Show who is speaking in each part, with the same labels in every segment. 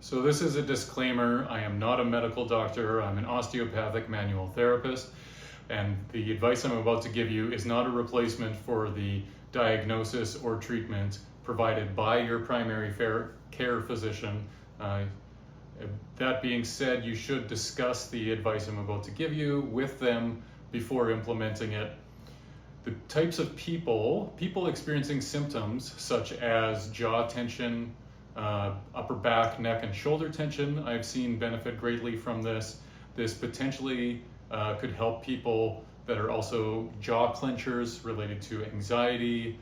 Speaker 1: So this is a disclaimer. I am not a medical doctor. I'm an osteopathic manual therapist, and the advice I'm about to give you is not a replacement for the diagnosis or treatment provided by your primary care physician. That being said, you should discuss the advice I'm about to give you with them before implementing it. The types of people experiencing symptoms such as jaw tension, upper back, neck, and shoulder tension, I've seen benefit greatly from this. This potentially could help people that are also jaw clenchers related to anxiety,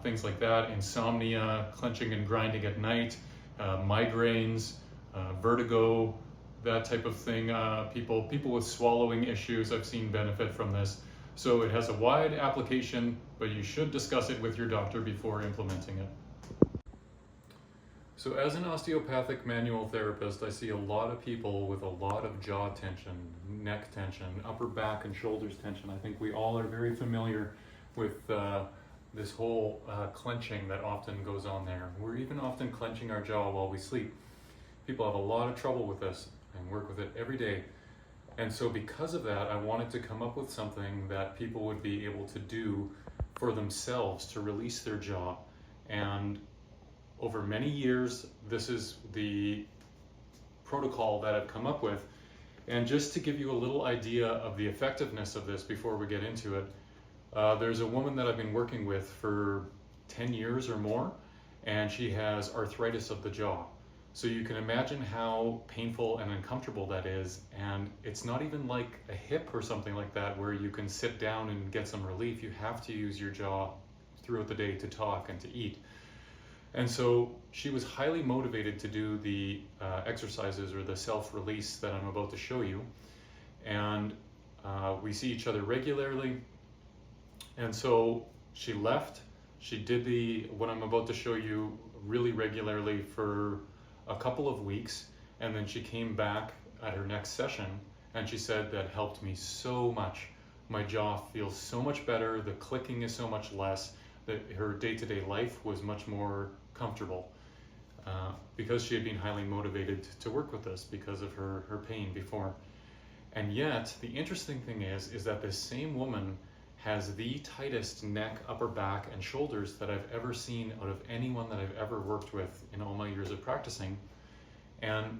Speaker 1: things like that, insomnia, clenching and grinding at night, migraines, vertigo, that type of thing. People with swallowing issues, I've seen benefit from this. So it has a wide application, but you should discuss it with your doctor before implementing it. So as an osteopathic manual therapist, I see a lot of people with a lot of jaw tension, neck tension, upper back and shoulders tension. I think we all are very familiar with this whole clenching that often goes on there. We're even often clenching our jaw while we sleep. People have a lot of trouble with this and work with it every day. And so because of that, I wanted to come up with something that people would be able to do for themselves to release their jaw. And over many years, this is the protocol that I've come up with. And just to give you a little idea of the effectiveness of this before we get into it, there's a woman that I've been working with for 10 years or more, and she has arthritis of the jaw. So you can imagine how painful and uncomfortable that is, and it's not even like a hip or something like that where you can sit down and get some relief. You have to use your jaw throughout the day to talk and to eat. And so she was highly motivated to do the exercises or the self-release that I'm about to show you. And we see each other regularly. And so she left. She did what I'm about to show you really regularly for a couple of weeks. And then she came back at her next session and she said, that helped me so much. My jaw feels so much better. The clicking is so much less. Her day-to-day life was much more comfortable because she had been highly motivated to work with this because of her pain before. And yet, the interesting thing is that this same woman has the tightest neck, upper back, and shoulders that I've ever seen out of anyone that I've ever worked with in all my years of practicing. And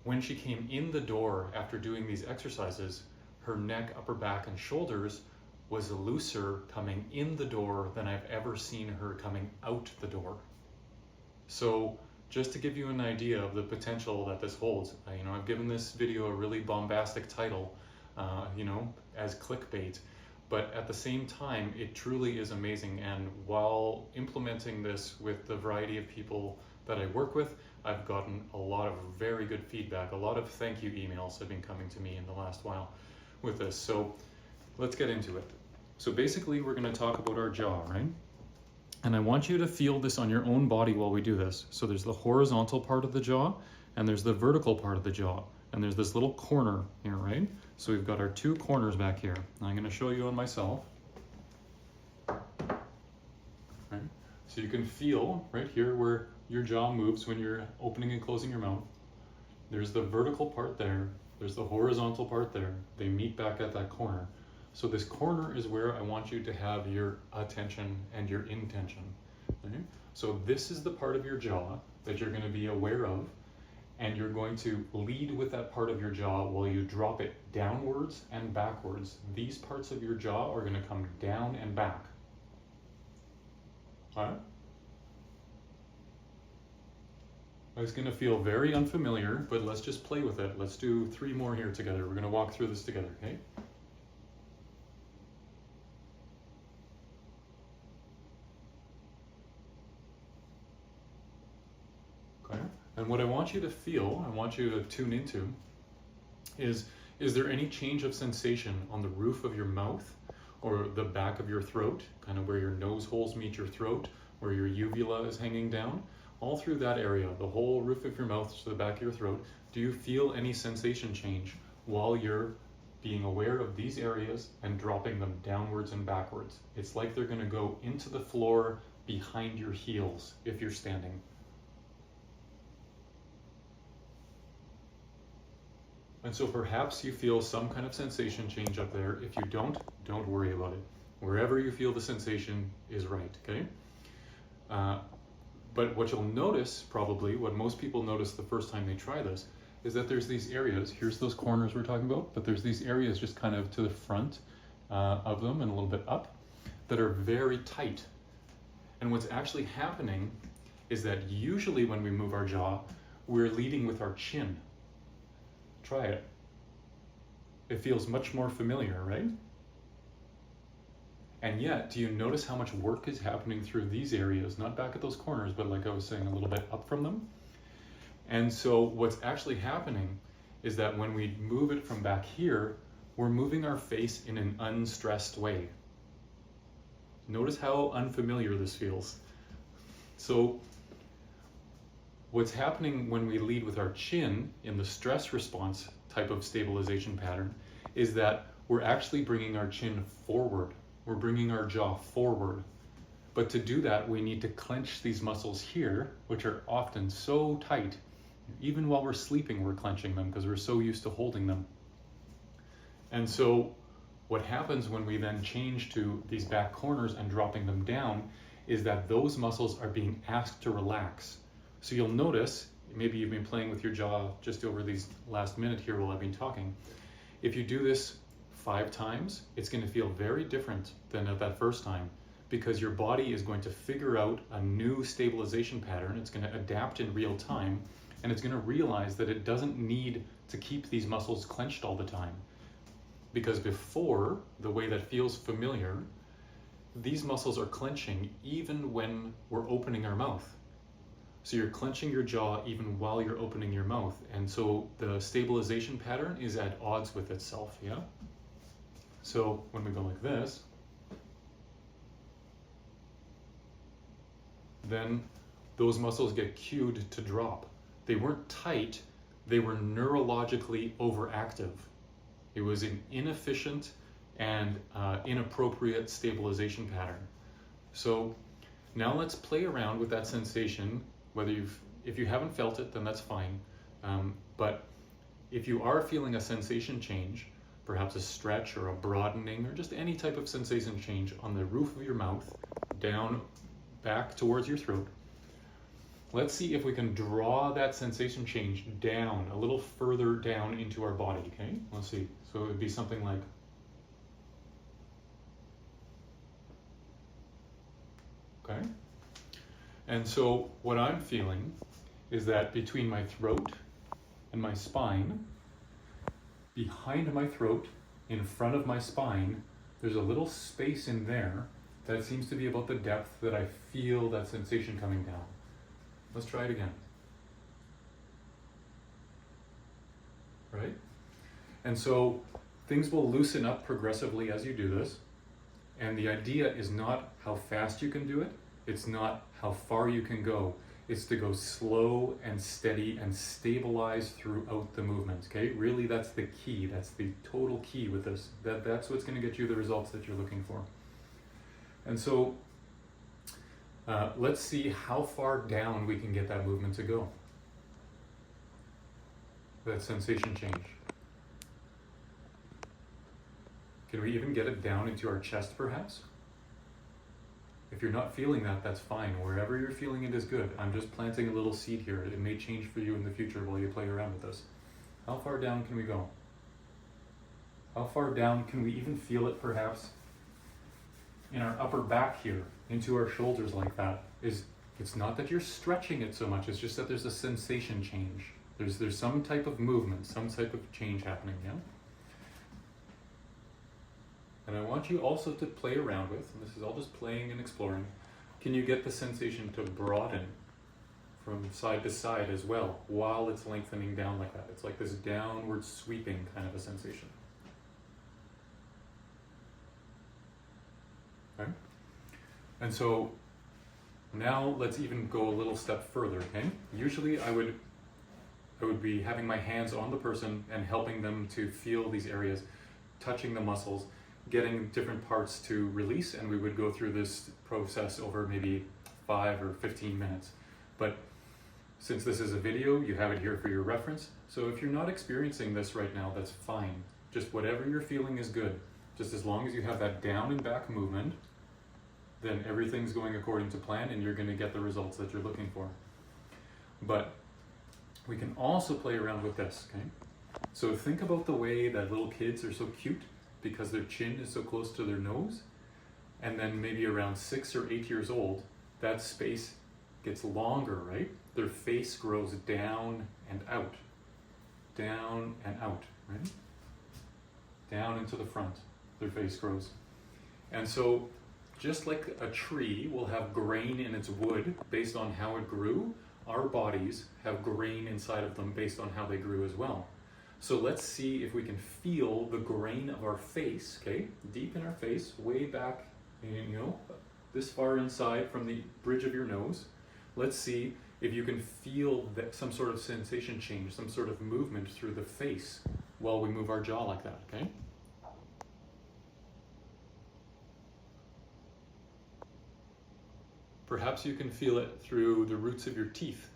Speaker 1: when she came in the door after doing these exercises, her neck, upper back, and shoulders was looser coming in the door than I've ever seen her coming out the door. So just to give you an idea of the potential that this holds, I've given this video a really bombastic title, as clickbait, but at the same time, it truly is amazing. And while implementing this with the variety of people that I work with, I've gotten a lot of very good feedback. A lot of thank you emails have been coming to me in the last while with this. So let's get into it. So basically, we're going to talk about our jaw, right? And I want you to feel this on your own body while we do this. So there's the horizontal part of the jaw, and there's the vertical part of the jaw. And there's this little corner here, right? So we've got our two corners back here. I'm going to show you on myself. Right? So you can feel right here where your jaw moves when you're opening and closing your mouth. There's the vertical part there. There's the horizontal part there. They meet back at that corner. So this corner is where I want you to have your attention and your intention. Okay? So this is the part of your jaw that you're going to be aware of, and you're going to lead with that part of your jaw while you drop it downwards and backwards. These parts of your jaw are going to come down and back. All right? It's going to feel very unfamiliar, but let's just play with it. Let's do 3 more here together. We're going to walk through this together, okay? And what I want you to feel, I want you to tune into, is there any change of sensation on the roof of your mouth or the back of your throat, kind of where your nose holes meet your throat, where your uvula is hanging down, all through that area, the whole roof of your mouth to the back of your throat? Do you feel any sensation change while you're being aware of these areas and dropping them downwards and backwards? It's like they're going to go into the floor behind your heels if you're standing. And so perhaps you feel some kind of sensation change up there. If you don't worry about it. Wherever you feel the sensation is right, okay? But what you'll notice, probably, what most people notice the first time they try this, is that there's these areas, here's those corners we're talking about, but there's these areas just kind of to the front of them and a little bit up that are very tight. And what's actually happening is that usually when we move our jaw, we're leading with our chin. Try it. It feels much more familiar, right? And yet, do you notice how much work is happening through these areas, not back at those corners, but like I was saying, a little bit up from them? And so what's actually happening is that when we move it from back here, we're moving our face in an unstressed way. Notice how unfamiliar this feels. So what's happening when we lead with our chin in the stress response type of stabilization pattern is that we're actually bringing our chin forward. We're bringing our jaw forward. But to do that, we need to clench these muscles here, which are often so tight. Even while we're sleeping, we're clenching them because we're so used to holding them. And so what happens when we then change to these back corners and dropping them down is that those muscles are being asked to relax. So you'll notice, maybe you've been playing with your jaw just over these last minute here while I've been talking. If you do this 5 times, it's going to feel very different than at that first time because your body is going to figure out a new stabilization pattern. It's going to adapt in real time and it's going to realize that it doesn't need to keep these muscles clenched all the time. Because before, the way that feels familiar, these muscles are clenching even when we're opening our mouth. So you're clenching your jaw even while you're opening your mouth. And so the stabilization pattern is at odds with itself, yeah? So when we go like this, then those muscles get cued to drop. They weren't tight, they were neurologically overactive. It was an inefficient and inappropriate stabilization pattern. So now let's play around with that sensation. If you haven't felt it, then that's fine. But if you are feeling a sensation change, perhaps a stretch or a broadening or just any type of sensation change on the roof of your mouth, down, back towards your throat, let's see if we can draw that sensation change down, a little further down into our body, okay? Let's see. So it would be something like, okay? And so what I'm feeling is that between my throat and my spine, behind my throat, in front of my spine, there's a little space in there that seems to be about the depth that I feel that sensation coming down. Let's try it again. Right? And so things will loosen up progressively as you do this. And the idea is not how fast you can do it. It's not how far you can go. It's to go slow and steady and stabilize throughout the movement, okay? Really, that's the key. That's the total key with this. That's what's going to get you the results that you're looking for. And so let's see how far down we can get that movement to go. That sensation change. Can we even get it down into our chest, perhaps? If you're not feeling that, that's fine. Wherever you're feeling it is good. I'm just planting a little seed here. It may change for you in the future while you play around with this. How far down can we go? How far down can we even feel it, perhaps, in our upper back here, into our shoulders like that? It's not that you're stretching it so much, it's just that there's a sensation change. There's some type of movement, some type of change happening, yeah? And I want you also to play around with, and this is all just playing and exploring, can you get the sensation to broaden from side to side as well, while it's lengthening down like that? It's like this downward sweeping kind of a sensation. Okay? And so now let's even go a little step further, okay? Usually I would be having my hands on the person and helping them to feel these areas, touching the muscles, getting different parts to release, and we would go through this process over maybe 5 or 15 minutes. But Since this is a video, you have it here for your reference. So if you're not experiencing this right now, that's fine. Just whatever you're feeling is good. Just as long as you have that down and back movement, then everything's going according to plan and you're going to get the results that you're looking for. But we can also play around with this, okay? So think about the way that little kids are so cute because their chin is so close to their nose. And then maybe around 6 or 8 years old, that space gets longer, right? Their face grows down and out, right? Down into the front, their face grows. And so just like a tree will have grain in its wood based on how it grew, our bodies have grain inside of them based on how they grew as well. So let's see if we can feel the grain of our face, okay? Deep in our face, way back, you know, this far inside from the bridge of your nose. Let's see if you can feel that some sort of sensation change, some sort of movement through the face while we move our jaw like that, okay? Perhaps you can feel it through the roots of your teeth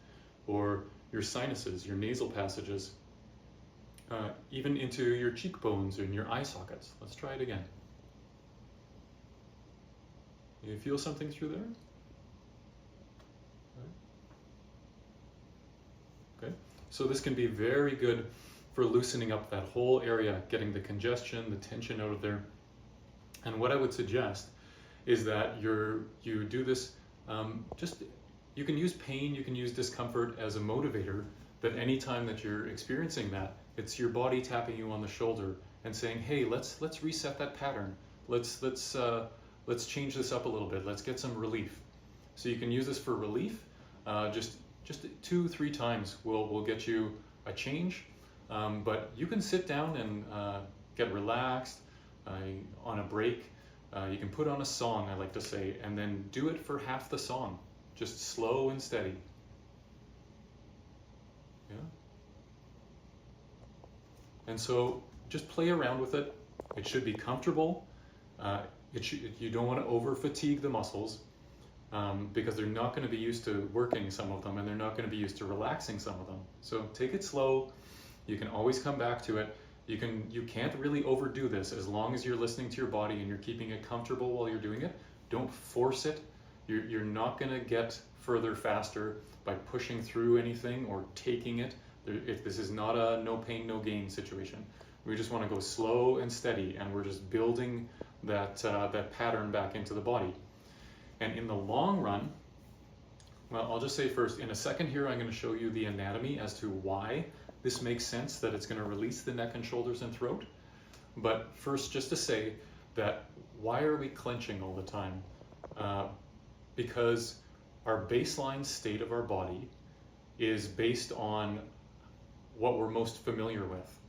Speaker 1: or your sinuses, your nasal passages, even into your cheekbones and your eye sockets. Let's try it again. You feel something through there? Okay. So this can be very good for loosening up that whole area, getting the congestion, the tension out of there. And what I would suggest is that you do this, you can use pain, you can use discomfort as a motivator, that anytime that you're experiencing that, it's your body tapping you on the shoulder and saying, hey, let's reset that pattern. Let's change this up a little bit. Let's get some relief. So you can use this for relief. Just 2-3 times will get you a change. But you can sit down and get relaxed on a break. You can put on a song, I like to say, and then do it for half the song. Just slow and steady. Yeah. And so just play around with it. It should be comfortable. You don't want to over fatigue the muscles because they're not going to be used to working some of them, and they're not going to be used to relaxing some of them. So take it slow. You can always come back to it. You can't really overdo this as long as you're listening to your body and you're keeping it comfortable while you're doing it. Don't force it. You're not going to get further faster by pushing through anything or taking it. If this is not a no pain, no gain situation. We just want to go slow and steady, and we're just building that pattern back into the body. And in the long run, well, I'll just say first, in a second here, I'm going to show you the anatomy as to why this makes sense, that it's going to release the neck and shoulders and throat. But first, just to say that why are we clenching all the time? Because our baseline state of our body is based on what we're most familiar with,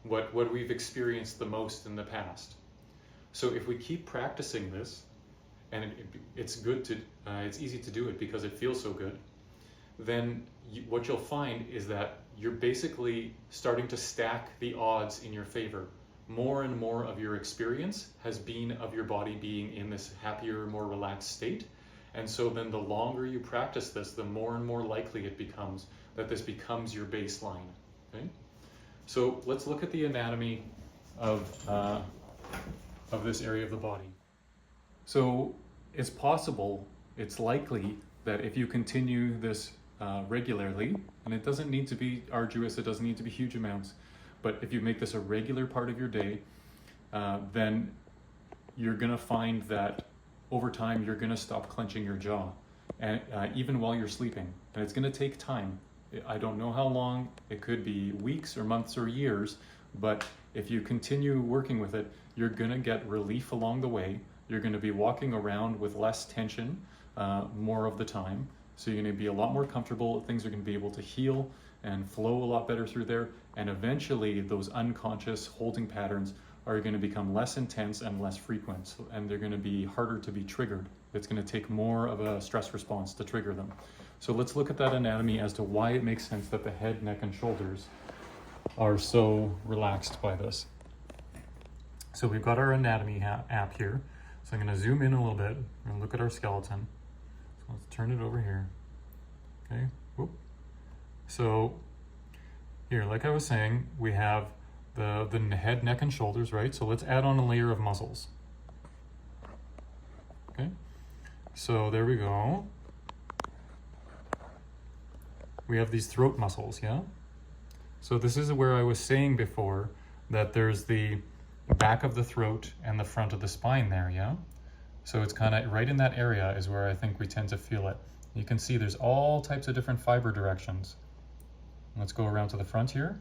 Speaker 1: what we've experienced the most in the past. So if we keep practicing this, and it's good to, it's easy to do it because it feels so good, then what you'll find is that you're basically starting to stack the odds in your favor. More and more of your experience has been of your body being in this happier, more relaxed state. And so then the longer you practice this, the more and more likely it becomes that this becomes your baseline. Okay? So let's look at the anatomy of this area of the body. So it's possible, it's likely that if you continue this regularly, and it doesn't need to be arduous, it doesn't need to be huge amounts, but if you make this a regular part of your day, then you're gonna find that over time you're gonna stop clenching your jaw, and even while you're sleeping. And it's gonna take time. I don't know how long, it could be weeks or months or years, but if you continue working with it, you're gonna get relief along the way. You're gonna be walking around with less tension more of the time. So you're gonna be a lot more comfortable, things are gonna be able to heal and flow a lot better through there, and eventually those unconscious holding patterns are gonna become less intense and less frequent, and they're gonna be harder to be triggered. It's gonna take more of a stress response to trigger them. So let's look at that anatomy as to why it makes sense that the head, neck, and shoulders are so relaxed by this. So we've got our anatomy app here. So I'm gonna zoom in a little bit and look at our skeleton. So let's turn it over here. Okay, whoop, So here, like I was saying, we have the head, neck, and shoulders, right? So let's add on a layer of muscles. Okay, so there we go. We have these throat muscles, yeah? So this is where I was saying before that there's the back of the throat and the front of the spine there, yeah? So it's kind of right in that area is where I think we tend to feel it. You can see there's all types of different fiber directions. Let's go around to the front here.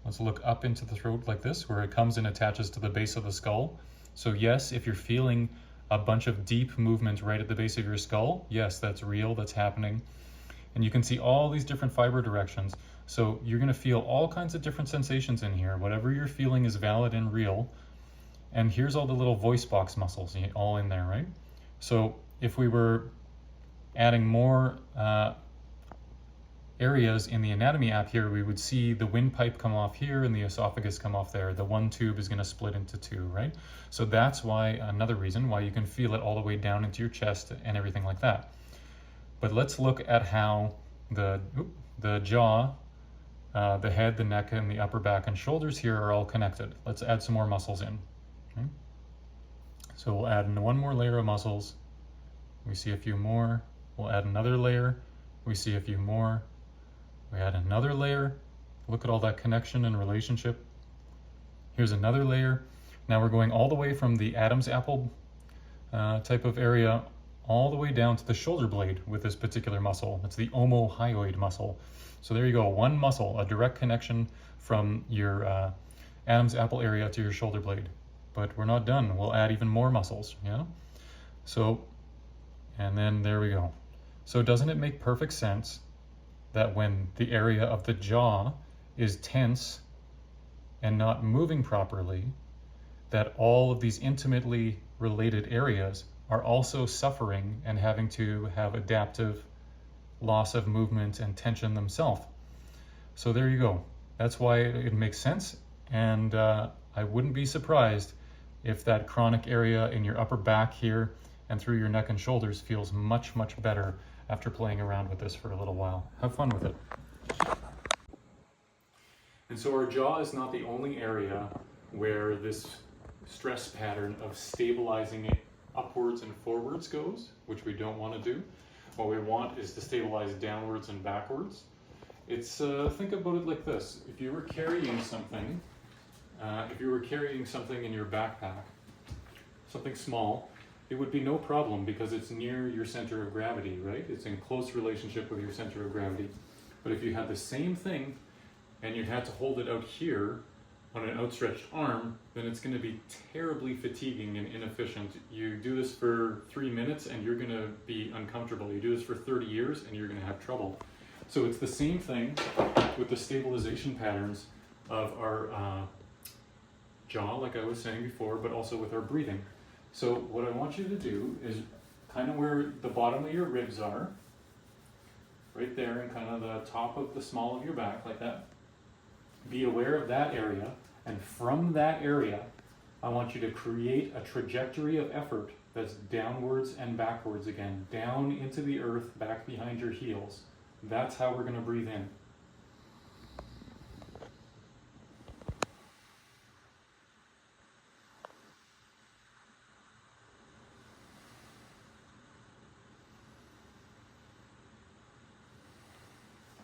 Speaker 1: Let's look up into the throat like this, where it comes and attaches to the base of the skull. So yes, if you're feeling a bunch of deep movement right at the base of your skull, yes, that's real, that's happening. And you can see all these different fiber directions. So you're gonna feel all kinds of different sensations in here. Whatever you're feeling is valid and real. And here's all the little voice box muscles all in there, right? So if we were adding more areas in the anatomy app here, we would see the windpipe come off here and the esophagus come off there. The one tube is going to split into two, right? So that's why, another reason why you can feel it all the way down into your chest and everything like that. But let's look at how the jaw, the head, the neck, and the upper back and shoulders here are all connected. Let's add some more muscles in. Okay? So we'll add in one more layer of muscles. We see a few more. We'll add another layer. We see a few more. We add another layer. Look at all that connection and relationship. Here's another layer. Now we're going all the way from the Adam's apple type of area all the way down to the shoulder blade with this particular muscle. It's the omohyoid muscle. So there you go, one muscle, a direct connection from your Adam's apple area to your shoulder blade. But we're not done. We'll add even more muscles, yeah? So, and then there we go. So doesn't it make perfect sense that when the area of the jaw is tense and not moving properly, that all of these intimately related areas are also suffering and having to have adaptive loss of movement and tension themselves? So there you go. That's why it makes sense. And I wouldn't be surprised if that chronic area in your upper back here and through your neck and shoulders feels much, much better after playing around with this for a little while. Have fun with it. And so our jaw is not the only area where this stress pattern of stabilizing it upwards and forwards goes, which we don't want to do. What we want is to stabilize downwards and backwards. It's think about it like this. If you were carrying something, in your backpack, something small, it would be no problem because it's near your center of gravity, right? It's in close relationship with your center of gravity. But if you had the same thing and you had to hold it out here on an outstretched arm, then it's going to be terribly fatiguing and inefficient. You do this for 3 minutes and you're going to be uncomfortable. You do this for 30 years and you're going to have trouble. So it's the same thing with the stabilization patterns of our jaw, like I was saying before, but also with our breathing. So what I want you to do is kind of where the bottom of your ribs are, right there, and kind of the top of the small of your back, like that. Be aware of that area, and from that area, I want you to create a trajectory of effort that's downwards and backwards again, down into the earth, back behind your heels. That's how we're going to breathe in.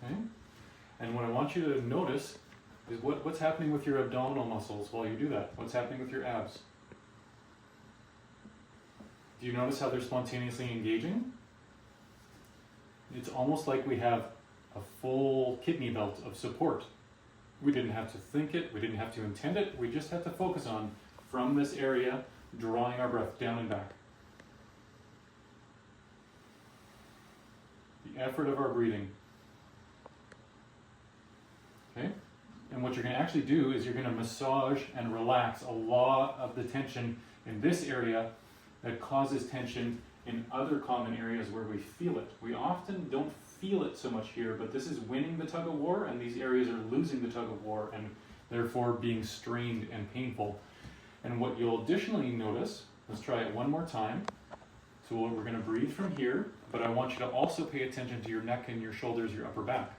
Speaker 1: Okay? And what I want you to notice is what's happening with your abdominal muscles while you do that. What's happening with your abs? Do you notice how they're spontaneously engaging? It's almost like we have a full kidney belt of support. We didn't have to think it, we didn't have to intend it, we just had to focus on, from this area, drawing our breath down and back. The effort of our breathing. Okay? And what you're going to actually do is you're going to massage and relax a lot of the tension in this area that causes tension in other common areas where we feel it. We often don't feel it so much here, but this is winning the tug of war, and these areas are losing the tug of war and therefore being strained and painful. And what you'll additionally notice, let's try it one more time. So we're going to breathe from here, but I want you to also pay attention to your neck and your shoulders, your upper back.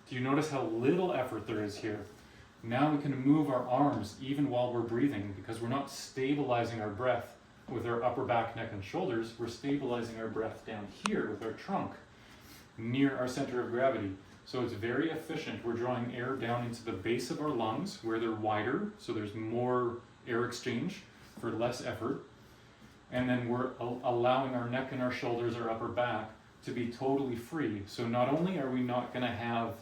Speaker 1: Do you notice how little effort there is here? Now we can move our arms even while we're breathing because we're not stabilizing our breath with our upper back, neck, and shoulders. We're stabilizing our breath down here with our trunk near our center of gravity. So it's very efficient. We're drawing air down into the base of our lungs where they're wider, so there's more air exchange for less effort. And then we're allowing our neck and our shoulders, our upper back, to be totally free. So not only are we not going to have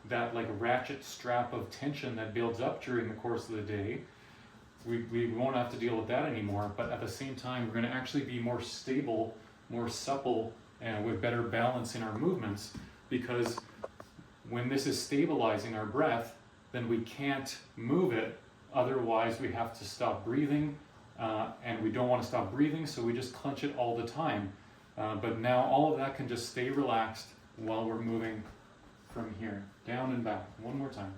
Speaker 1: that like ratchet strap of tension that builds up during the course of the day, we won't have to deal with that anymore, but at the same time we're going to actually be more stable, more supple, and with better balance in our movements, because when this is stabilizing our breath, then we can't move it, otherwise we have to stop breathing, and we don't want to stop breathing, so we just clench it all the time. But now all of that can just stay relaxed while we're moving from here, down and back. One more time.